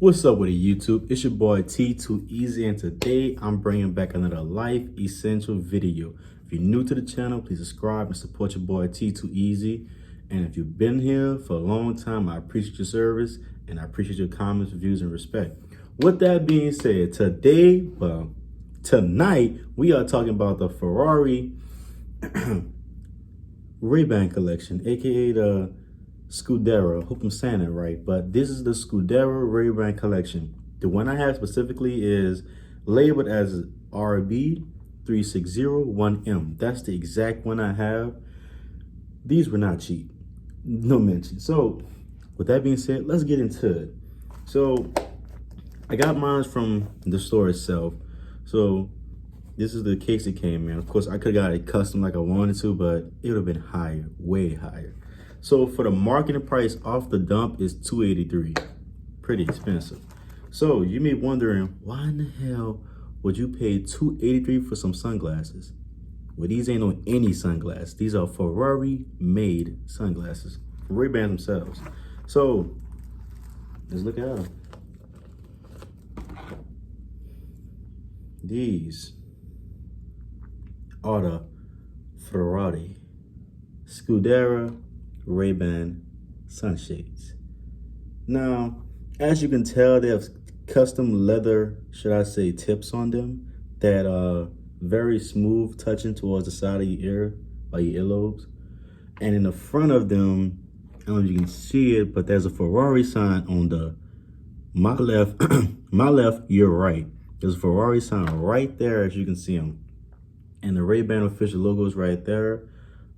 What's up with the YouTube? It's your boy T2Easy, and today I'm bringing back another life essential video. If you're new to the channel, please subscribe and support your boy T2Easy. And if you've been here for a long time, I appreciate your service and I appreciate your comments, reviews, and respect. With that being said, tonight we are talking about the Ferrari Ray-Ban collection, aka the Scuderia. Hope I'm saying that right, but this is the Scuderia Ray-Ban collection. The one I have specifically is labeled as RB3601M. That's the exact one I have. These were not cheap, no mention. So with that being said, let's get into it. So I got mine from the store itself. So this is the case it came in. Of course, I could have got it custom like I wanted to, but it would have been higher, way higher. So for the marketing price off the dump is $283. Pretty expensive. So you may be wondering, why in the hell would you pay $283 for some sunglasses? Well, these ain't no any sunglasses. These are Ferrari made sunglasses. Ray-Ban themselves. So let's look at them. These are the Ferrari Scuderia Ray-Ban sunshades. Now, as you can tell, they have custom leather, should I say, tips on them that are very smooth touching towards the side of your ear, by your earlobes. And in the front of them, I don't know if you can see it, but there's a Ferrari sign on the my left, my left, your right. There's a Ferrari sign right there, as you can see them. And the Ray-Ban official logo is right there.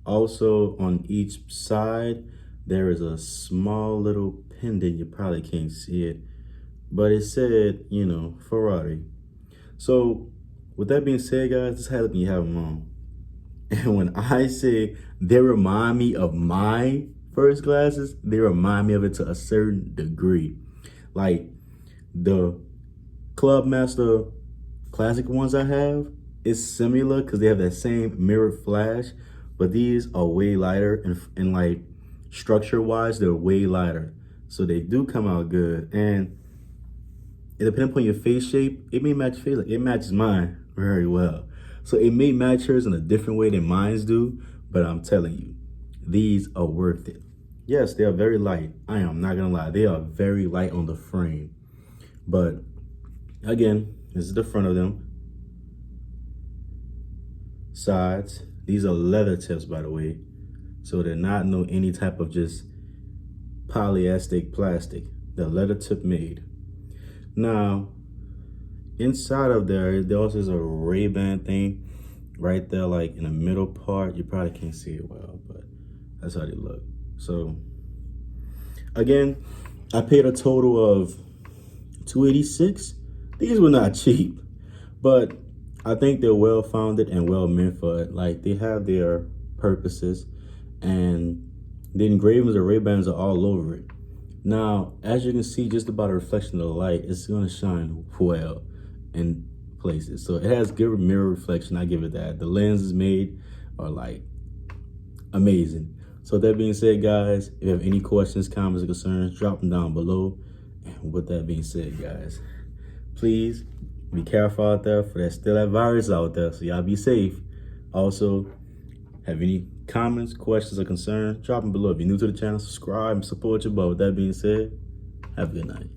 Also, on each side, there is a small little pendant. You probably can't see it, but it said, you know, Ferrari. So with that being said, guys, this happens when you have them on. And when I say they remind me of my first glasses, they remind me of it to a certain degree. Like the Clubmaster Classic ones I have, it's similar because they have that same mirrored flash, but these are way lighter and like structure wise, they're way lighter. So they do come out good. And it depends upon your face shape, it may match your face. Like it matches mine very well. So it may match hers in a different way than mine's do, but I'm telling you, these are worth it. Yes, they are very light. I am not gonna lie, they are very light on the frame. But again, this is the front of them. Sides. These are leather tips, by the way. So they're not any type of just polyester plastic. They're leather tip made. Now, inside of there also is a Ray-Ban thing right there, like in the middle part. You probably can't see it well, but that's how they look. So again, I paid a total of $286. These were not cheap, but I think they're well founded and well meant for it. Like they have their purposes, and the engravings of Ray-Bans are all over it. Now, as you can see, just about a reflection of the light, it's gonna shine well in places. So it has good mirror reflection, I give it that. The lenses made are like amazing. So that being said, guys, if you have any questions, comments, or concerns, drop them down below. And with that being said, guys, please be careful out there, for there's still that virus out there, so y'all be safe. Also, have any comments, questions, or concerns, drop them below. If you're new to the channel, subscribe and support your boy. With that being said, have a good night.